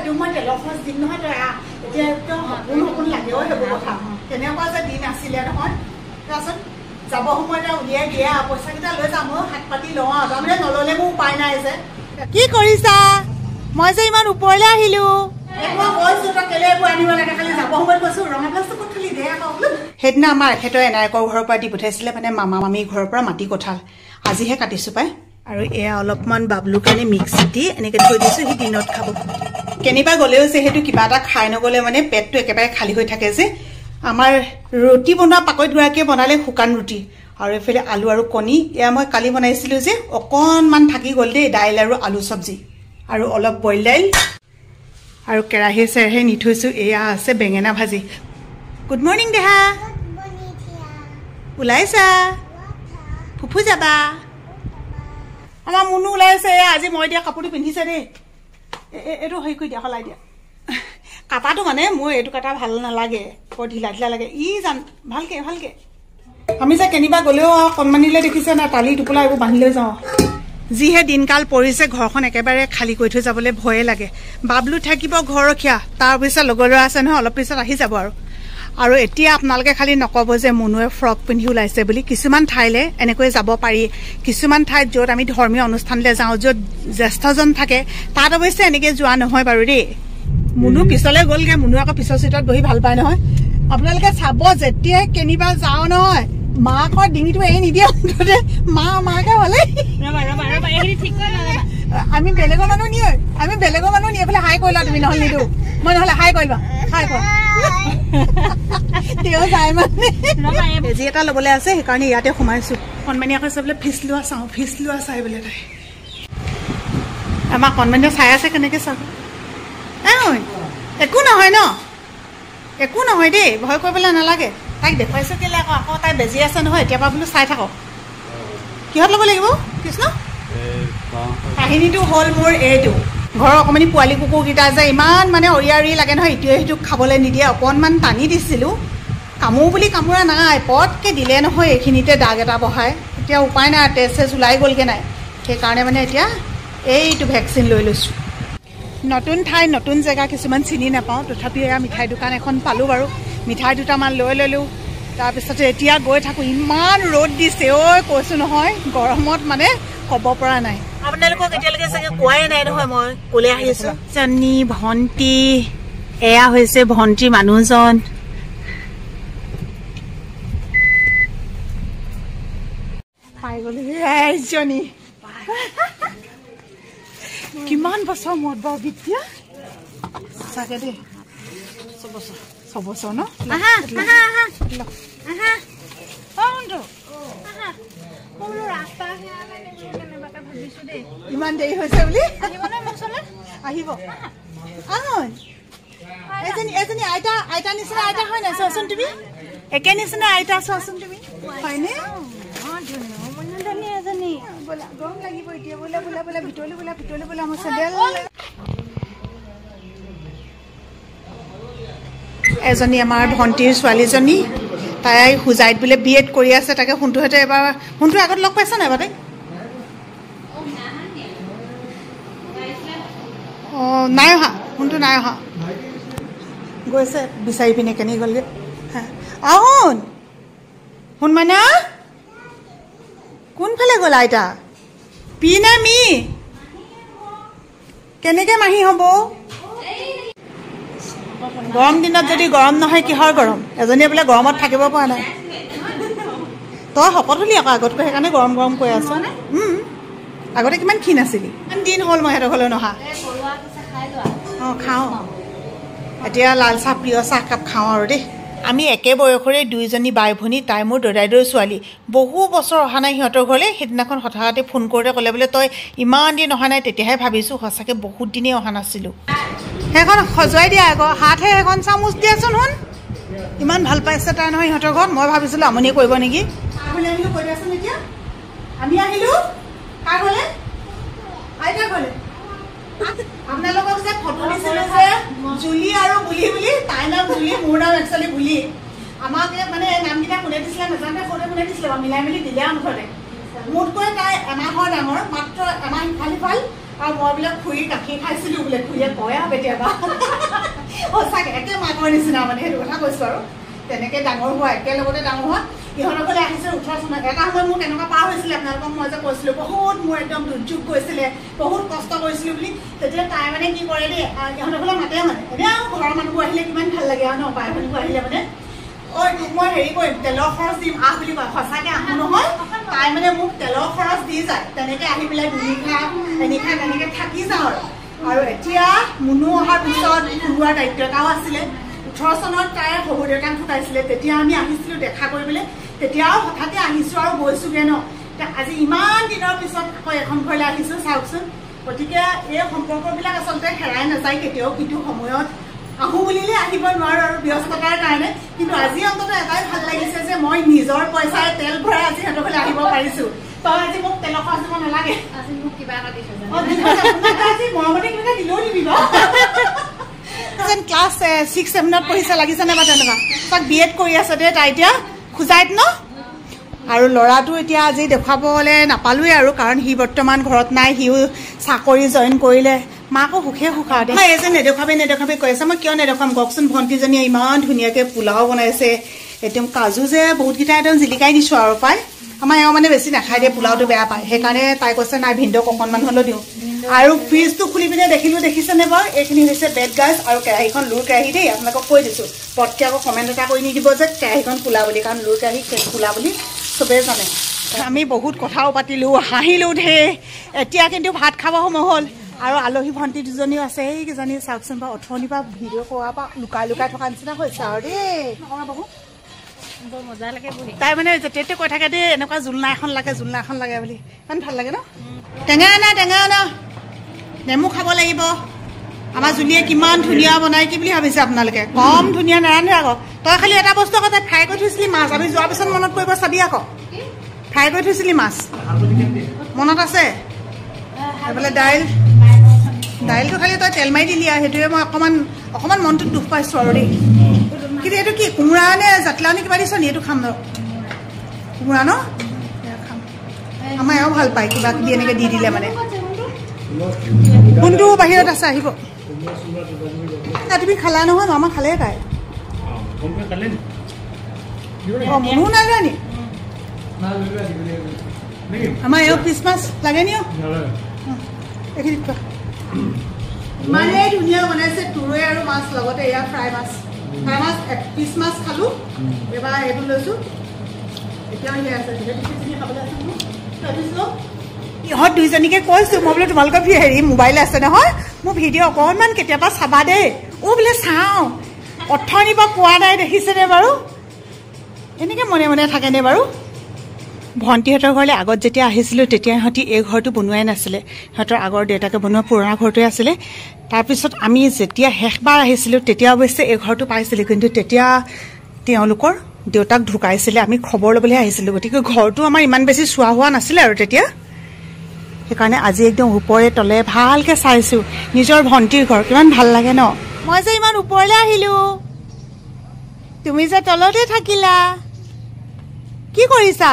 তোক মই তেলৰ খৰচ দিম নহয়, তই এতিয়া একদম সপোন সপোন লাগে সেইবোৰ কথা। কেনেকুৱা যে দিন আছিলে নহয়। তাৰপাছত যাব সময়ত উলিয়াই দিয়া পইচাকেইটা লৈ যাম, মই হাত পাতি লওঁ আৰু তাৰমানে নল'লে মোৰ উপায় নাই যে। কি কৰিছা? মই যে ইমান ওপৰলৈ আহিলো। মই কৈছো তই কেলে এইবোৰ আনিব লাগে, খালি যাব সময়ত কৈছো ৰঙা প্লাষ্টিক ক'ত খালি দে আকৌ। সেইদিনা আমাৰ এখেতৰ এনায়েকৰ ঘৰৰ পৰা দি পঠাইছিলে, মানে মামা মামীৰ ঘৰৰ পৰা মাটি কঁঠাল। আজিহে কাটিছো পাই। আৰু এয়া অলপমান বাবলুৰ কাৰণে মিক্সিত দি এনেকৈ থৈ দিছো, সি দিনত খাব। কেনিবা গ'লেও যিহেতু কিবা এটা খাই নগ'লে মানে পেটটো একেবাৰে খালী হৈ থাকে যে। আমাৰ ৰুটি বনোৱা পাকৈতগৰাকীয়ে বনালে শুকান ৰুটি, আৰু এইফালে আলু আৰু কণী। এয়া মই কালি বনাইছিলোঁ যে, অকণমান থাকি গ'ল দেই, দাইল আৰু আলু চব্জি আৰু অলপ বইল দাইল আৰু কেৰাহী চেৰাহী নি থৈছোঁ। এয়া আছে বেঙেনা ভাজি। গুড মৰ্ণিং দেহা। ওলাইছা? ফুফু যাবা? আমাৰ মুনু ওলাইছে। আজি মই দিয়া কাপোৰটো পিন্ধিছে দেই। এইটো হেৰি কৰি দিয়া, সলাই দিয়া। কাটাটো মানে মোৰ এইটো কাটা ভাল নালাগে, বৰ ঢিলা ঢিলা লাগে। জান ভালকে ভালকে। আমি যে কেনিবা গ'লেও কণমানিলে দেখিছে না, তালি টোপোলা এইবোৰ বান্ধি লৈ যাওঁ। যিহে দিনকাল পৰিছে, ঘৰখন একেবাৰে খালী কৰি থৈ যাবলৈ ভয়ে লাগে। বাবলু থাকিব ঘৰৰখীয়া, তাৰপিছত লগৰ ল'ৰা আছে নহয়, অলপ পিছত আহি যাব আৰু এতিয়া আপোনালোকে খালি নক'ব যে মুনুৱে ফ্ৰক পিন্ধি ওলাইছে বুলি। কিছুমান ঠাইলৈ এনেকৈ যাব পাৰি, কিছুমান ঠাইত য'ত আমি ধৰ্মীয় অনুষ্ঠানলৈ যাওঁ, য'ত জ্যেষ্ঠজন থাকে, তাত অৱশ্যে এনেকৈ যোৱা নহয় বাৰু দেই। মুনু পিছলৈ গ'লগৈ, মুনু আকৌ পিছৰ চিটত বহি ভাল পায় নহয়। আপোনালোকে চাব, যেতিয়াই কেনিবা যাওঁ নহয়, মাকৰ ডিঙিটো এৰি নিদিয়ে, মুঠতে মাকে হ'লে আমি বেলেগৰ মানুহ নিয়ে, এইফালে হাই কৰিলা তুমি, নহ'লে নিদিওঁ মই, নহ'লে হাই কৰিবা, হাই কৰা। তেওঁ যায় মানে বেজি এটা ল'বলৈ আছে, সেইকাৰণে ইয়াতে সোমাইছো। কণমানীয়ে কৈছে বোলে ফিজ লোৱা চাই বোলে তাই। আমাৰ কণমানীয়ে চাই আছে কেনেকৈ চাব। একো নহয় ন, একো নহয় দেই, ভয় কৰিবলৈ নালাগে। তাইক দেখুৱাইছো কেলে আকৌ তাই বেজি আছে নহয়, এতিয়াৰ পৰা বোলো চাই থাকক। কিহত ল'ব লাগিব কৃষ্ণ? কাহিনীটো হ'ল মোৰ এইটো, ঘৰৰ অকণমানি পোৱালি কুকুৰকেইটা যে ইমান মানে অৰিয়াৰি লাগে নহয়, ইটোৱে সিটোক খাবলৈ নিদিয়ে। অকণমান টানি দিছিলোঁ, কামোৰ বুলি কামোৰা নাই, পটকৈ দিলে নহয় এইখিনিতে দাগ এটা বহাই। এতিয়া উপায় নাই, তেজ চেজ ওলাই গ'লগৈ নাই, সেইকাৰণে মানে এতিয়া এইটো ভেকচিন লৈ লৈছোঁ। নতুন ঠাই, নতুন জেগা কিছুমান চিনি নাপাওঁ, তথাপিও এয়া মিঠাই দোকান এখন পালোঁ বাৰু, মিঠাই দুটামান লৈ ল'লোঁ। তাৰপিছতে এতিয়া গৈ থাকোঁ। ইমান ৰ'দ দিছে কৈছোঁ নহয়, গৰমত মানে ক'ব পৰা নাই। আপোনালোকক এতিয়ালৈকে চাগে কোৱাই নাই নহয় মই ক'লে আহিছোঁ। জানি ভণ্টি, এয়া হৈছে ভণ্টি মানুহজন। পাই গ'লো ৰাইজনী। কিমান বছৰ মূৰত বাৰু বিদ্যা চাগে দেই, 6 বছৰ ন? ইমান দেৰি হৈছে বুলি আহিব। এজনী আইতা নিচিনা আইতা হয় নাই চোৱাচোন তুমি, একে নিচিনা আইতা চোৱাচোন তুমি, হয়নে? গৰম লাগিব এতিয়া, বোলে ভিতৰলৈ বোলে আমাৰ চেণ্ডেল। এজনী আমাৰ ভণ্টিৰ ছোৱালীজনী, তাই হুজাইত বোলে BEd কৰি আছে। তাকে সোণটোহঁতে এবাৰ, সোণটোৰ আগত লগ পাইছা নাই বাৰু তাইক? অঁ নাই অহা, সোণটো নাই অহা, গৈছে বিচাৰি পিনে কেনি গ'লগৈ। আহোন শুন মাইনা, কোনফালে গ'ল আইতা? পি নে মি? কেনেকৈ মাহী হ'ব? গৰম দিনত যদি গৰম নহয় কিহৰ গৰম? এজনীয়ে বোলে গৰমত থাকিব পৰা নাই। তই শকত হলি আকৌ আগতকৈ, সেইকাৰণে গৰম কৈ আছ। আগতে কিমান ক্ষীণ আছিলি। ইমান দিন হ'ল মই সিহঁতৰ ঘৰলৈ নহা। অঁ খাওঁ, এতিয়া লাল চাহ, প্ৰিয় চাহকাপ খাওঁ আৰু দেই। আমি একে বয়সৰে দুইজনী বাই ভনী, তাই মোৰ দদাইদেউৰ ছোৱালী। বহু বছৰ অহা নাই সিহঁতৰ ঘৰলৈ। সেইদিনাখন হঠাতে ফোন কৰোঁতে ক'লে বোলে তই ইমান দিন অহা নাই। তেতিয়াহে ভাবিছোঁ সঁচাকৈ বহুত দিনেই অহা নাছিলোঁ। সেইখন সজুৱাই দিয়া আকৌ, হাতহে সেইখন চামুচ দিয়াচোন শুন। ইমান ভাল পাইছে তাই নহয় সিহঁতৰ ঘৰত। মই ভাবিছিলোঁ আমনি কৰিব নেকি। কৈ দিয়াচোন এতিয়া আমি আহিলোঁ কাৰ ঘৰলৈ? আইতা ঘৰলৈ। আপোনালোকক যে ফটো দিছিলোঁ যে জুলি আৰু বুলি, তাইৰ নাম জুলি, মোৰ নাম একচুৱেলি বুলি। আমাক মানে নামকেইটা কোনে দিছিলে নাজানে, ফটো কোনে দিছিলে, মিলাই মেলি দিলে মুঠতে। মোতকৈ তাই এমাহৰ ডাঙৰ, মাত্ৰ এমাহ ইফাল আৰু মই বোলে খুৰী গাখীৰ খাইছিলোঁ বোলে, খুৰীয়ে কয় আৰু কেতিয়াবা সঁচাকৈ একে মাকৰ নিচিনা মানে, সেইটো কথা কৈছোঁ আৰু তেনেকৈ ডাঙৰ হোৱা, একেলগতে ডাঙৰ হোৱা। ইহঁতৰ ঘৰলৈ আহিছে 18 চনত। এটা সময়ত মোৰ তেনেকুৱা পাৰ হৈছিলে, আপোনালোকক মই যে কৈছিলোঁ বহুত মোৰ একদম দুৰ্যোগ গৈছিলে, বহুত কষ্ট কৰিছিলোঁ বুলি। তেতিয়া তাই মানে কি কৰে দেই, ইহঁতৰ ঘৰলৈ মাতে মানে এনেই আৰু ঘৰৰ মানুহবোৰ আহিলে কিমান ভাল লাগে আৰু ন, বাই ভনীবোৰ আহিলে মানে ঐ তোক মই হেৰি কৰিম, তেলৰ খৰচ দিম আহ বুলি কয়। সঁচাকৈ আহোঁ নহয়, তাই মানে মোক তেলৰ খৰচ দি যায়। তেনেকৈ আহি পেলাই দুনিশা এনিশা তেনেকৈ থাকি যাওঁ আৰু এতিয়া মুনু অহাৰ পিছত ফুৰোৱাৰ দায়িত্ব এটাও আছিলে। 18 চনত তাইৰ শহুৰ দেউতাক ঢুকাইছিলে, তেতিয়া আমি আহিছিলোঁ দেখা কৰিবলৈ। তেতিয়াও হঠাতে আহিছোঁ আৰু গৈছোগৈ ন। আজি ইমান দিনৰ পিছত আকৌ এখন ঘৰলৈ আহিছোঁ, চাওকচোন। গতিকে এই সম্পৰ্কবিলাক আচলতে হেৰাই নাযায় কেতিয়াও, কিন্তু সময়ত আহোঁ বুলিলে আহিব নোৱাৰোঁ আৰু ব্যস্ততাৰ কাৰণে। কিন্তু আজি অন্তত এটাই ভাল লাগিছে যে মই নিজৰ পইচাৰে তেল ভৰাই আজি সিহঁতৰ ঘৰলৈ আহিব পাৰিছোঁ। তই আজি মোক তেলৰ খৰচ দিব নালাগে, আজি মোক কিবা এটা দিছ, আজি মৰমতে কিবা এটা দিলেও দিবি ন। ক্লাছ 6-7ত পঢ়িছে লাগিছেনে বা তেনেকুৱা, তাক BEd কৰি আছে দেই তাই এতিয়া খোজাইত ন। আৰু ল'ৰাটো এতিয়া আজি দেখুৱাবলৈ নাপালোৱেই আৰু, কাৰণ সি বৰ্তমান ঘৰত নাই, সিও চাকৰি জইন কৰিলে। মাকো সুখে সুখা দে। এই যে নেদেখাবি কৈ আছে, মই কিয় নেদেখাম কওকচোন। ভণ্টিজনীয়ে ইমান ধুনীয়াকৈ পোলাও বনাইছে, একদম কাজু যে বহুতকেইটা একদম জিলিকাই দিছোঁ আৰু পাই। আমাৰ এওঁ মানে বেছি নাখায় দিয়ে, পোলাওটো বেয়া পায়, সেইকাৰণে তাই কৈছে নাই ভিনদেউক অকণমান হ'লেও দিওঁ। আৰু ফ্ৰিজটো খুলি পিনে দেখিছেনে বাৰু, এইখিনি হৈছে বেড গাজ আৰু কেৰাহীখন লুৰ কেৰাহী দেই। আপোনালোকক কৈ দিছোঁ, পটকৈ আকৌ কমেণ্ট এটা কৰি নিদিব যে কেৰাহীখন খোলা বুলি, কাৰণ লুৰ কেৰাহী খোলা বুলি চবেই জানে। আমি বহুত কথাও পাতিলোঁ, হাঁহিলোঁ ঢেৰ। এতিয়া কিন্তু ভাত খাব সময় হ'ল আৰু আলহী ভণ্টি দুজনীও আছে, সেইকেইজনী চাওকচোন বাৰু। অথনিৰ পৰা ভিডিঅ' কৰাৰ পৰা লুকাই থকা নিচিনা হৈছে আৰু দেই। বৰ মজা লাগে বহি। তাই মানে যেতিয়া কৈ থাকে দেই এনেকুৱা জোলনা এখন লাগে বুলি, ইমান ভাল লাগে ন। টেঙা আনা নেমু খাব লাগিব। আমাৰ জুলিয়ে কিমান ধুনীয়া বনাই, কি বুলি ভাবিছে আপোনালোকে? কম ধুনীয়া নাৰান্ধে আকৌ। তই খালি এটা বস্তু আকৌ তাই ফ্ৰাই কৰি থৈছিলি মাছ, আমি যোৱাৰ পিছত মনত পৰিব চাবি আকৌ। ফ্ৰাই কৰি থৈছিলি মাছ মনত আছে? এইফালে দাইলটো খালি তই তেল মাৰি দিলি আৰু, সেইটোৱে মই অকণমান মনটোত দুখ পাইছোঁ আৰু দেই। কিন্তু এইটো কি কোমোৰা নে জাতিলাও কিবা দিছ নি? এইটো খাম ন, কোমোৰা ন খাম। আমাৰ এওঁ ভাল পায় কিবা কিবি এনেকৈ দি দিলে মানে। কোনটো বাহিৰত আছে আহিব। তুমি খালা নহয়? আমাৰ খালে তাই। অঁ মনো নাই লোৱা নি? আমাৰ এওঁ পিছ মাছ লাগে নি? এইখিনিত কোৱা। ইমানেই ধুনীয়া বনাইছে, তুৰৈ আৰু মাছ লগতে এয়া ফ্ৰাই মাছ পিছ মাছ খালোঁ। এবাৰ এইটো লৈছোঁ, এতিয়াও সেই আছে খাবলৈ আছে। ইহঁত দুইজনীকে কৈছোঁ মই বোলে তোমালোকৰ মোবাইল আছে নহয়, মোৰ ভিডিঅ' অকণমান কেতিয়াবা চাবা দেই। বোলে চাওঁ, অথনিৰ পৰা কোৱা নাই দেখিছেনে বাৰু? এনেকৈ মনে থাকেনে বাৰু? ভণ্টিহঁতৰ ঘৰলৈ আগত যেতিয়া আহিছিলোঁ তেতিয়া সিহঁতি এই ঘৰটো বনোৱাই নাছিলে, সিহঁতৰ আগৰ দেউতাকে বনোৱা পুৰণা ঘৰটোৱে আছিলে। তাৰপিছত আমি যেতিয়া শেষবাৰ আহিছিলোঁ তেতিয়া অৱশ্যে এই ঘৰটো পাইছিলোঁ, কিন্তু তেতিয়া তেওঁলোকৰ দেউতাক ঢুকাইছিলে, আমি খবৰ ল'বলৈ আহিছিলোঁ। গতিকে ঘৰটো আমাৰ ইমান বেছি চোৱা হোৱা নাছিলে আৰু তেতিয়া। সেইকাৰণে আজি একদম ওপৰে তলে ভালকৈ চাইছোঁ নিজৰ ভণ্টিৰ ঘৰ, কিমান ভাল লাগে ন। মই যে ইমান ওপৰলৈ আহিলোঁ, তুমি যে তলতে থাকিলা, কি কৰিছা?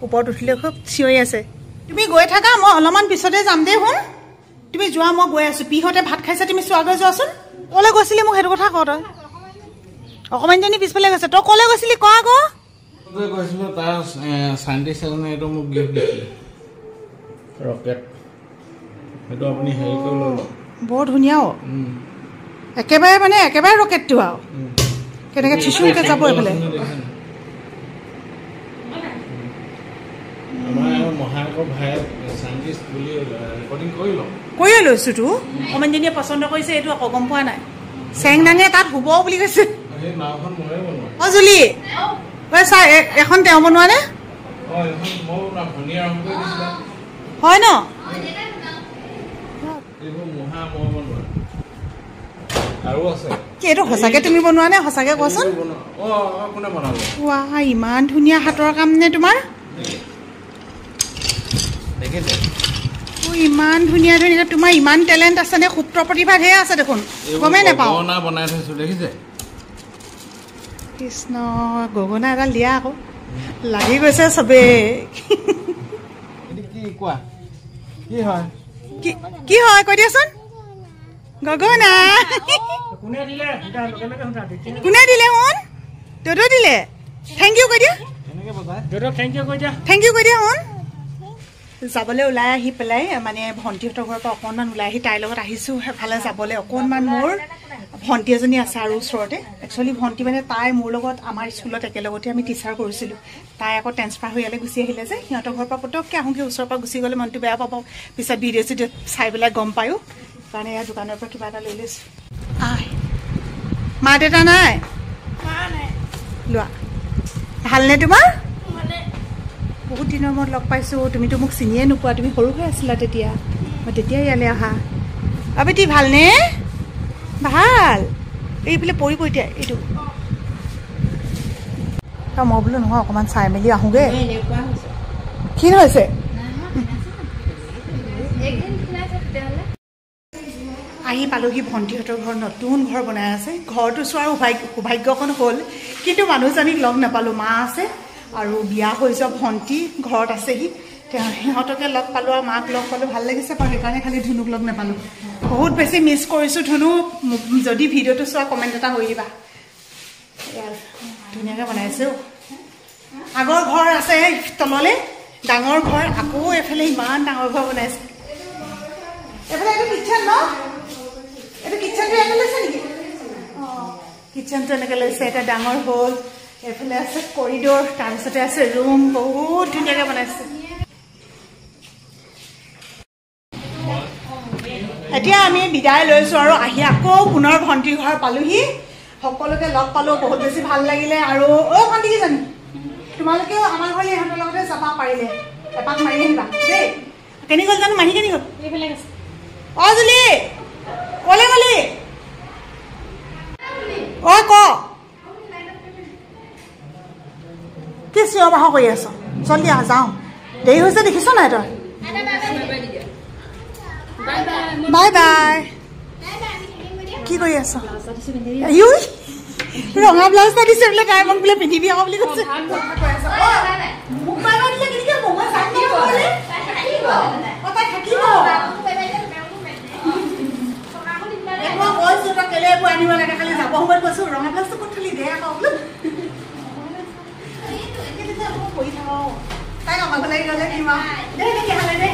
ওপৰত উঠিলে খুব চিঞৰি আছে। তুমি গৈ থাকা, মই অলপমান পিছতে যাম দেই। শুন তুমি যোৱা, মই গৈ আছোঁ। পিহঁতে ভাত খাইছে, তুমি চোৱাগৈ যোৱাচোন। ক'লৈ গৈছিলি মোক সেইটো কথা ক। তই অকণমানজনী পিছফালে গৈছে, তই ক'লৈ গৈছিলি ক আকৌ। বৰ ধুনীয়া একেবাৰে ৰকেটটো আৰু কেনেকৈ চিচুৰিকৈ যাব এইফালে। কৰিয়ে লৈছোঁতো, অকণমানজনীয়ে পচন্দ কৰিছে, এইটো আকৌ গম পোৱা নাই। চেং দাঙে তাত শুব বুলি কৈছে। অঁ জুলি চা, এখন তেওঁ বনোৱা নে? হয় ন? এইটো সঁচাকৈ তুমি বনোৱা নে? সঁচাকৈ কোৱাচোন। ইমান ধুনীয়া হাতৰ কাম নে তোমাৰ? ইমান ধুনীয়া তোমাৰ ইমান টেলেণ্ট আছে নে? সুপ্ত প্ৰতিভা ঢেৰ আছে দেখোন, গমেই নাপাওঁ। কৃষ্ণ, গগনা এডাল দিয়া আকৌ লাগি গৈছে চবেই। কোৱা কি হয় কি হয় কৈ দিয়াচোন গগনা কোনে দিলে এটা লগে লগে হুঁটা কোনে দিলে শুন তোতো দিলে থেংক ইউ কৈ দিয়া এনেকে বজায় তোতো থেংক ইউ কৈ দিয়া শুন যাবলৈ ওলাই আহি পেলাই মানে ভণ্টিহঁতৰ ঘৰৰ পৰা অকণমান ওলাই আহি তাইৰ লগত আহিছোঁ সেইফালে যাবলৈ অকণমান মোৰ ভণ্টি এজনী আছে আৰু ওচৰতে একচুৱেলি ভণ্টি মানে তাই মোৰ লগত আমাৰ স্কুলত একেলগতে আমি টিচাৰ কৰিছিলোঁ তাই আকৌ ট্ৰেন্সফাৰ হৈ ইয়ালৈ গুচি আহিলে যে সিহঁতৰ ঘৰৰ পৰা পটককৈ আহোঁগৈ ওচৰৰ পৰা গুচি গ'লে মনটো বেয়া পাব পিছত ভিডিঅ' চিডিঅ' চাই পেলাই গম পায়ো কাৰণে ইয়াৰ দোকানৰ পৰা কিবা এটা লৈ লৈছোঁ মা দেউতা নাই লোৱা ভালনে তোমাৰ বহুত দিনৰ মূৰত লগ পাইছোঁ তুমিতো মোক চিনিয়ে নোপোৱা তুমি সৰু হৈ আছিলা তেতিয়া মই তেতিয়াই ইয়ালৈ আহা বেটি ভালনে ভাল এইফালে পৰিব এতিয়া এইটো মই বোলো নহয় অকণমান চাই মেলি আহোঁগৈ ক্ষীণ হৈছে আহি পালোহি ভণ্টিহঁতৰ ঘৰ নতুন ঘৰ বনাই আছে ঘৰটো চোৱাৰ সৌভাগ্যখন হ'ল কিন্তু মানুহজনীক লগ নাপালোঁ মা আছে আৰু বিয়া হৈ যোৱা ভণ্টি ঘৰত আছেহি সিহঁতকে লগ পালোঁ আৰু মাক লগ পালোঁ ভাল লাগিছে বাৰু সেইকাৰণে খালি ধুনুক লগ নাপালোঁ বহুত বেছি মিছ কৰিছোঁ ধুনু যদি ভিডিঅ'টো চোৱা কমেণ্ট এটা কৰি দিবা ধুনীয়াকৈ বনাইছোঁ আগৰ ঘৰ আছে তললৈ ডাঙৰ ঘৰ আকৌ এফালে ইমান ডাঙৰ ঘৰ বনাইছে এইফালে এইটো কিটচেন ন এইটো কিটচেনটো ইয়াতে লৈছে নেকি অঁ কিটচেনটো এনেকৈ লৈছে এটা ডাঙৰ হ'ল এইফালে আছে কৰিডৰ তাৰপিছতে আছে ৰুম বহুত ধুনীয়াকৈ বনাইছে এতিয়া আমি বিদায় লৈছোঁ আৰু আহি আকৌ পুনৰ ভণ্টিৰ ঘৰ পালোহি সকলোকে লগ পালোঁ বহুত বেছি ভাল লাগিলে আৰু ভণ্টি কি জানো তোমালোকেও আমাৰ ঘৰলৈ ইহঁতৰ লগতে যাবা পাৰিলে এপাক মাৰি আহিবা দেই কেনি গ'ল জানো মাহী কেনি গ'ল এইফালে গৈছে জুলি ক'লে গ'লি ক কি চিঞৰ বাহৰ কৰি আছ জলদি আহ যাওঁ দেৰি হৈছে দেখিছ নাই তই বাই বাই কি কৰি আছ ৰঙা ব্লাউজ এটা দিছে বোলে তাই মোক বোলে পিন্ধিবি আকৌ বুলি কৈছে কেলে এইবোৰ আনিব লাগে খালি যাব সময়ত কৈছো ৰঙা ব্লাউজটো ক'ত থলি দে আকৌ বোলো কৰি থাকো তাইক আমাক লাগি গ'লে কিমা দে তেতিয়াহ'লে দে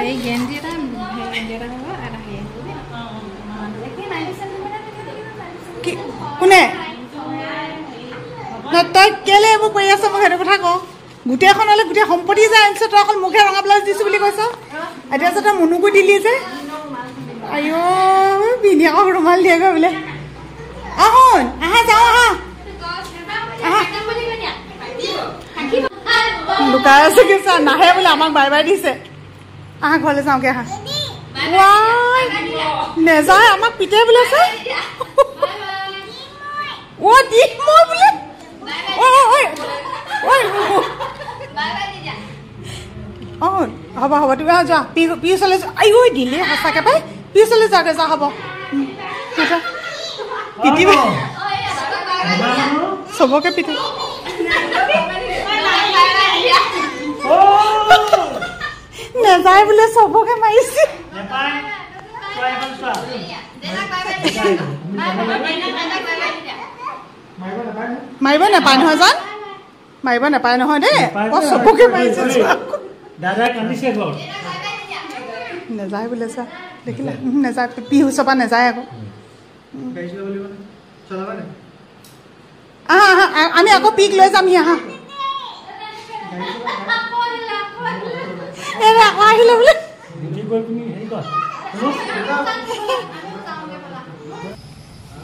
এই গেঞ্জি এটা হ'ব এটা কোনে তই কেলে এইবোৰ কৰি আছ মোক সেইটো কথা ক গোটেইখন হ'লে গোটেই সম্পত্তি যে আনিছ তই অকল মুখে ৰঙা ব্লাউজ দিছোঁ বুলি কৈছ এতিয়া যে তই মুনুকো দিলি যে আইঅ' পিন্ধি আকৌ ৰুমাল দিয়েগৈ বোলে আহোন আহা যাওঁ আহা লুকাই আছে কি চা নাহে বোলে আমাক বাই বাই দিছে আহা ঘৰলৈ যাওঁগৈ আহা নেযায় আমাক পিটে বোলে চা দি মই বোলে হ'ব হ'ব তুমি যোৱা পিছলৈ যোৱা আই ঐ দিলে সঁচাকৈ পাই পিছলৈ যাওঁগৈ যা হ'ব পিটিব চবকে পিটে নেযায় বোলে চবকে মাৰিছে মাৰিব নাপায় নহয় জান মাৰিব নাপায় নহয় দেই চবকে মাৰিছে নেযায় বোলে চা দেখিলা নেযায় বিহু চপা নেযায় আকৌ আহা আহা আমি আকৌ পিক লৈ যামহি আহা আকৌ আহিলে বোলে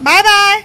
বাই বাই